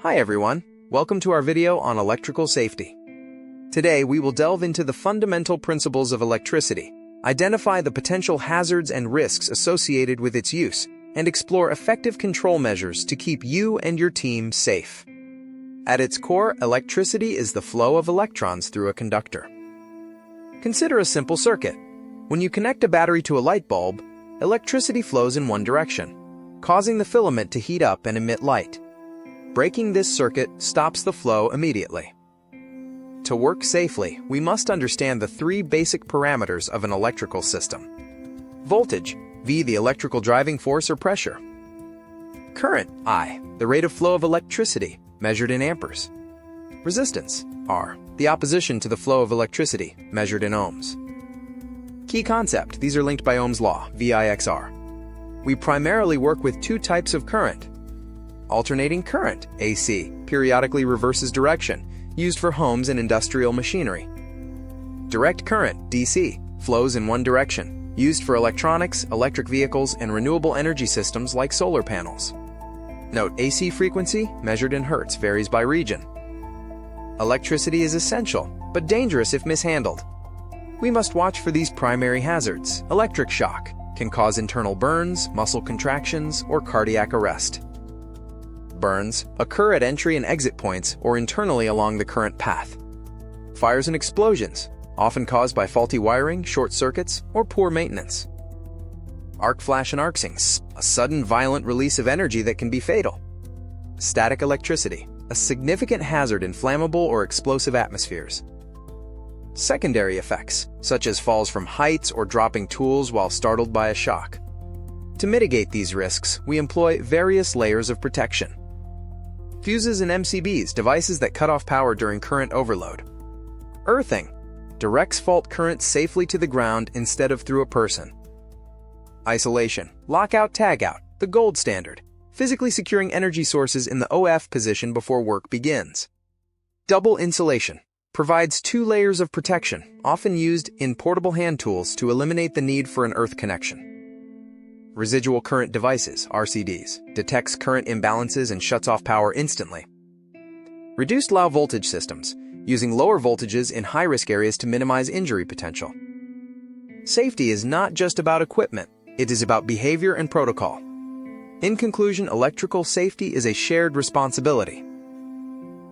Hi everyone, welcome to our video on electrical safety. Today we will delve into the fundamental principles of electricity, identify the potential hazards and risks associated with its use, and explore effective control measures to keep you and your team safe. At its core, electricity is the flow of electrons through a conductor. Consider a simple circuit. When you connect a battery to a light bulb, electricity flows in one direction, causing the filament to heat up and emit light. Breaking this circuit stops the flow immediately. To work safely, we must understand the three basic parameters of an electrical system. Voltage, V, the electrical driving force or pressure. Current, I, the rate of flow of electricity, measured in amperes. Resistance, R, the opposition to the flow of electricity, measured in ohms. Key concept, these are linked by Ohm's law, VIXR. We primarily work with two types of current. Alternating current, AC, periodically reverses direction, used for homes and industrial machinery. Direct current, DC, flows in one direction, used for electronics, electric vehicles, and renewable energy systems like solar panels. Note, AC frequency, measured in hertz, varies by region. Electricity is essential, but dangerous if mishandled. We must watch for these primary hazards. Electric shock can cause internal burns, muscle contractions, or cardiac arrest. Burns occur at entry and exit points or internally along the current path. Fires and explosions, often caused by faulty wiring, short circuits, or poor maintenance. Arc flash and arcsing, a sudden violent release of energy that can be fatal. Static electricity, a significant hazard in flammable or explosive atmospheres. Secondary effects, such as falls from heights or dropping tools while startled by a shock. To mitigate these risks, we employ various layers of protection. Fuses and MCBs, devices that cut off power during current overload. Earthing, directs fault current safely to the ground instead of through a person. Isolation, lockout-tagout, the gold standard, physically securing energy sources in the OF position before work begins. Double insulation, provides two layers of protection, often used in portable hand tools to eliminate the need for an earth connection. Residual current devices, RCDs, detects current imbalances and shuts off power instantly. Reduced low voltage systems, using lower voltages in high-risk areas to minimize injury potential. Safety is not just about equipment, it is about behavior and protocol. In conclusion, electrical safety is a shared responsibility.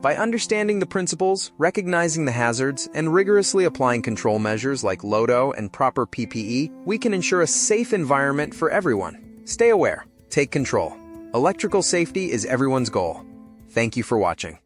By understanding the principles, recognizing the hazards, and rigorously applying control measures like LODO and proper PPE, we can ensure a safe environment for everyone. Stay aware, take control. Electrical safety is everyone's goal. Thank you for watching.